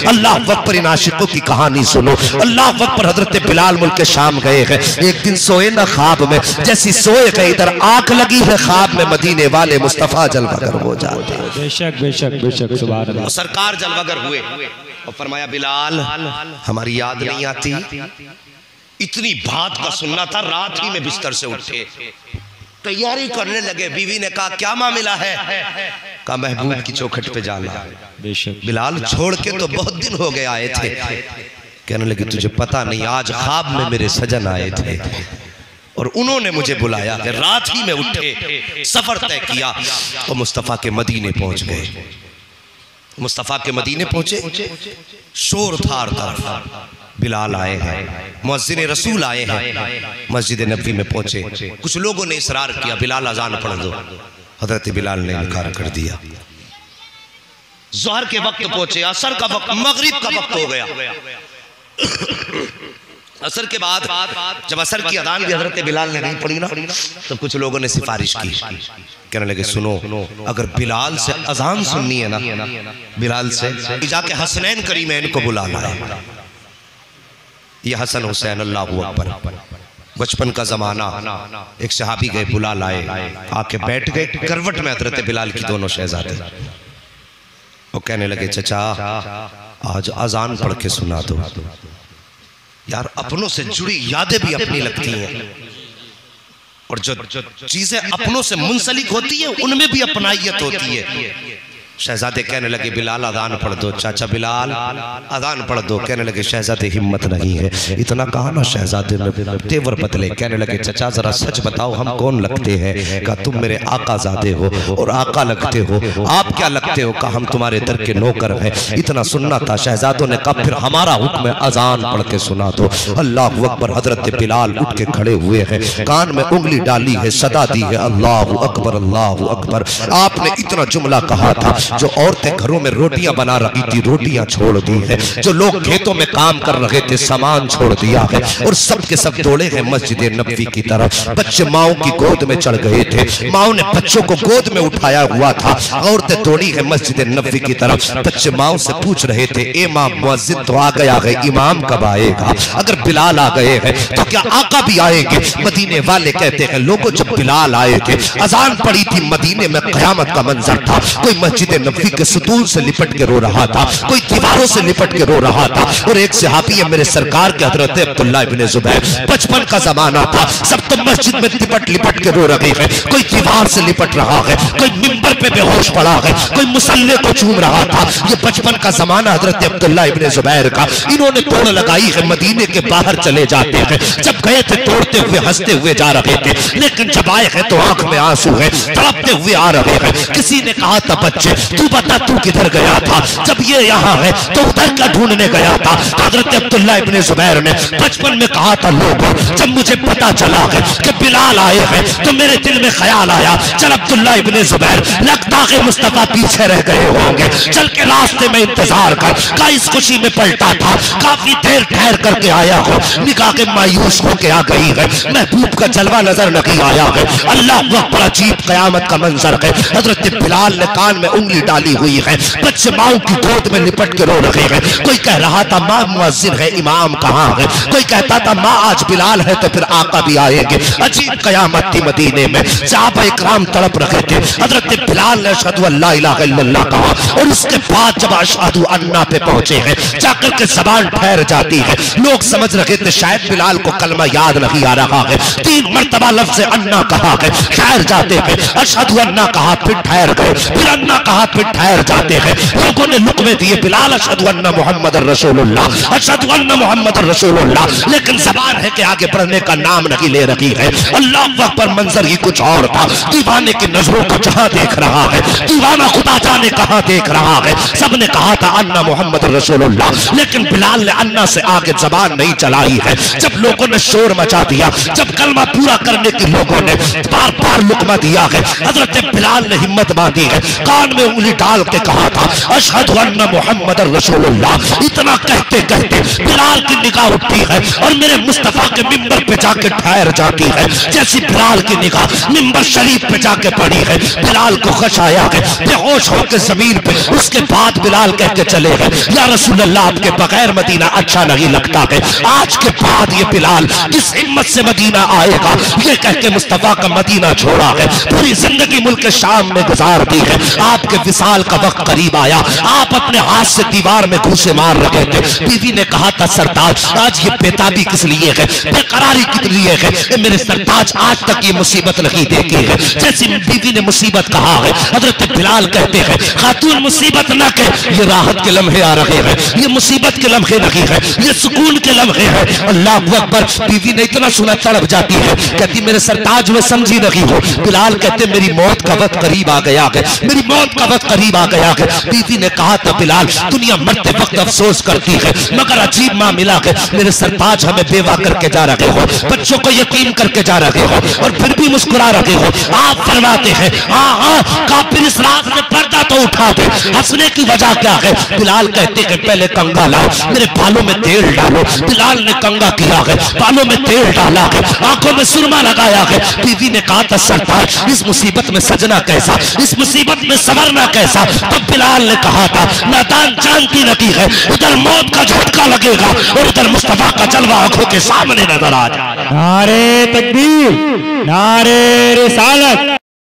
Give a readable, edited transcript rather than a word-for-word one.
अल्लाह अकबर, इन आशिकों की कहानी सुनो। अल्लाह अकबर, हजरत बिलाल मुल्क शाम गए हैं। एक दिन सोए ना ख्वाब में, जैसी सोए गए इधर आंख लगी है ख्वाब में, मदीने वाले मुस्तफा जलवागर हो जाते हैं। बेशक बेशक बेशक, सुभान अल्लाह। सरकार जलवागर हुए और फरमाया बिलाल हमारी याद नहीं आती? इतनी बात का सुनना था, रात ही में बिस्तर से उठे, तैयारी करने लगे। बीवी ने कहा क्या मामला है? कहा महबूब की चौखट पे जाना। बिलाल छोड़ के तो बहुत दिन हो गए आए थे। कहने लगे तुझे पता नहीं, आज ख्वाब में मेरे सजन आए थे और उन्होंने मुझे बुलाया कि रात ही में उठे, सफर तय किया और मुस्तफ़ा के मदीने पहुंच गए। मुस्तफ़ा के मदीने पहुंचे, शोर था हर तरफ। बिलाल आए हैं, मुअज्जिन रसूल आए हैं, मस्जिद नबी में पहुंचे। कुछ लोगों ने इसरार किया बिलाल अजान पढ़ दो। हजरत बिलाल ने इनकार कर दिया। ज़ोहर के वक्त पहुंचे, असर का वक्त, मगरिब का वक्त हो गया। असर के बाद जब असर की अजान भी हजरत बिलाल ने नहीं पढ़ी ना, तो कुछ लोगों ने सिफारिश की। कहने लगे सुनो, अगर बिलाल से अजान सुननी है ना, बिलाल से जाके हसनैन करीमैन को बुला लाए। ये हसन हुसैन, अल्लाहू अकबर, बचपन का जमाना। एक सहाबी गए, बुला लाए, आके बैठ गए करवट में हजरत बिलाल की दोनों शहजादे। वो कहने लगे चचा आज अजान पढ़ के सुना दो। यार अपनों से जुड़ी यादें भी अपनी लगती हैं, और जो चीजें अपनों से मुंसलिक होती है उनमें भी अपनाइयत होती है। शहजादे कहने लगे बिलाल अजान पढ़ दो। चाचा बिलाल अजान पढ़ दो। कहने लगे शहजादे हिम्मत नहीं है। इतना कहा ना शहजादे में तेवर बदले। कहने लगे चचा जरा सच बताओ हम कौन लगते हैं? कहा तुम मेरे आका ज़ादे हो और आका लगते हो। आप क्या लगते हो? कहा हम तुम्हारे दर के नौकर हैं। इतना सुनना था। शहजादों ने कहा फिर हमारा हुक्म अजान पढ़ के सुना दो। अल्लाह अकबर। हजरत बिलाल उठ के खड़े हुए हैं, कान में उंगली डाली है, सदा दी है अल्लाह अकबर अल्लाह अकबर। आपने इतना जुमला कहा था, जो औरतें घरों में रोटियां बना रही थी रोटियां छोड़ दी है, जो लोग खेतों में काम कर रहे थे सामान छोड़ दिया है, और सब के सब दौड़े हैं मस्जिद नबी की तरफ। बच्चे माओ की गोद में चढ़ गए थे, माओ ने बच्चों को गोद में उठाया हुआ था। औरतें दौड़ी है मस्जिद नबी की तरफ। बच्चे माओ से पूछ रहे थे ए माँ मुअज्जिन तो आ गया है, इमाम कब आएगा? अगर बिलाल आ गए हैं तो क्या आका भी आएंगे? मदीने वाले कहते हैं लोगों जब बिलाल आए थे अजान पड़ी थी, मदीने में कयामत का मंजर था। कोई मस्जिद नबी के सतून से लिपट के रो रहा था, कोई दीवारों से लिपट के रो रहा था। और एक सहाबी है मेरे सरकार के हजरत अब्दुल्लाह इब्ने जुबैर, बचपन का जमाना था, सब तो मस्जिद में लिपट के रो रहे हैं। कोई दीवार से लिपट रहा है, कोई मिंबर पे बेहोश पड़ा है, कोई मुसल्ले को चूम रहा था। ये बचपन का जमाना हजरत अब्दुल्लाह इब्ने जुबैर का। इन्होंने तोड़ लगाई है, मदीने के बाहर चले जाते हैं। जब गए थे तोड़ते हुए हंसते हुए जा रहे थे, लेकिन जब आए हैं तो आंख में आंसू है, तड़पते हुए आ रहे हैं। किसी ने कहा था बच्चे तू बता तू किधर गया था? जब ये यहाँ है तो उधर का ढूंढने गया था। हजरत अब्दुल्लाह इब्ने जुबैर ने बचपन में कहा था लोगों जब मुझे पता चला है कि बिलाल आए हैं तो मेरे दिल में ख्याल आया चल अब्दुल्लाह इब्ने जुबैर लगता है मुस्तफा पीछे रह गए होंगे, चल के रास्ते में इंतजार कर। का इस खुशी में पलटा था, काफी देर ठहर करके आया हो, निगाह के मायूस होके आ गई है, महबूब का जलवा नजर नहीं आया है। अल्लाह अकबर, अजीब कयामत का मंजर है। हजरत बिलाल ने कान में उंगली डाली हुई है, बच्चे माओ की गोद में लिपट के रो रहे हैं। कोई कह रहा था माँ मुअज्जिन है, इमाम कहाँ है? कोई कहता था माँ आज बिलाल है तो फिर आका भी आएंगे। अजीब कयामत थी मदीने में, सहाबा इकराम तड़प रहे थे। हजरत बिलाल ने अशहदु अल्ला इलाहा इल्लल्लाह कहा, और उसके बाद जब अशहदु अन्ना पे पहुंचे हैं जाकर के जबान ठहर जाती है। लोग समझ रहे थे शायद बिलाल को कलमा याद नहीं आ रहा है, 3 मरतबा लफ्ज़ अन्ना कहा है, ठहर जाते हैं। अशहदु अन्ना कहा फिर ठहर गए, फिर अन्ना कहा फिर ठहर जाते हैं। लोगों ने लुक़मे दिए बिलाल अशहदु अन्ना मुहम्मद रसूलुल्लाह, अशहदु अन्ना मुहम्मद रसूलुल्लाह, लेकिन ज़बान है कि आगे बढ़ने का नाम नहीं ले रही है। अल्लाह अकबर, मंजर ही कुछ और था। दीवाने की नजरों को जहां देख रहा है, दीवाना खुदा जाने कहां देख रहा है। सबने कहा था अन्ना मोहम्मद रसूलुल्लाह, लेकिन बिलाल ने अन्ना से आगे जबान नहीं चलाई है। जब लोगों ने शोर मचा दिया, जब कलमा पूरा करने की लोगों ने बार बार लुकमा दिया है, हजरत बिलाल ने हिम्मत बांधी है, कान में उंगली डाल के कहा था अशहदु अन्ना मुहम्मदर रसूलुल्लाह। इतना कहते कहते बिलाल की निगाह उठती है और मेरे मुस्तफा के मिंबर पे जाके ठहर जाती है। जैसी बिलाल की निगाह मिंबर शरीफ पे जाके पड़ी है, बिलाल को खश आया है, बेहोश होकर जमीन पे। उसके बाद बिलाल कह के चले गए या रसूल अल्लाह आपके बगैर मदीना अच्छा नहीं लगता है। आज के बाद ये बिलाल इस हिम्मत से मदीना आएगा, ये कह के मुस्तफा का मदीना छोड़ा है, पूरी जिंदगी मुल्क शाम में गुजार दी है। आपके विसाल का वक्त करीब आया, आप अपने हाथ से दीवार में घूसे मार रहे थे। बीवी ने कहा था सरताज आज ये बेताबी किस लिए है, बेकरारी किस लिए है, मेरे सरताज आज तक ये मुसीबत नहीं देखी है। जैसी बीवी ने मुसीबत कहा है, हजरत बिलाल कहते हैं खातून मुसीबत न कह, ये राहत के लम्हे आ रहे हैं, ये मुसीबत के लम्हे नहीं है, ये सुकून के लम्हे हैं। अल्लाह अकबर। बीवी ने इतना सुना तड़प जाती है, कहती मेरे सरताज में समझी नहीं हो। बिलाल कहते मेरी मौत का वक्त करीब आ गया है, मेरी मौत का वक्त करीब आ गया है। बीवी ने कहा था बिलाल दुनिया मरते वक्त अफसोस करती है, मगर अजीब मामला है, मेरे सरताज हमें बेवा करके जा रहे हो, बच्चों को यतीम करके जा रहे हो और फिर भी मुस्कुरा रहे हो। आप फरमाते हैं हाँ काफिर इस रात में पर्दा तो उठा दे, हंसने की वजह क्या है? बिलाल कहते हैं पहले कंगा लाओ, मेरे बालों में तेल डालो। बिलाल ने कंगा किया है, बालों में तेल डाला है, आंखों में सुरमा लगाया है। बीवी ने कहा था सरताज इस मुसीबत में सजना कैसा, इस मुसीबत में संवरना कैसा? तब बिलाल ने कहा था नादान जानती नहीं है, उधर मौत का झटका लगेगा और उधर मुस्तफा का जलवा आंखों के सामने नजर आ जाएगा। नारे तकबीर, नारे रिसालत,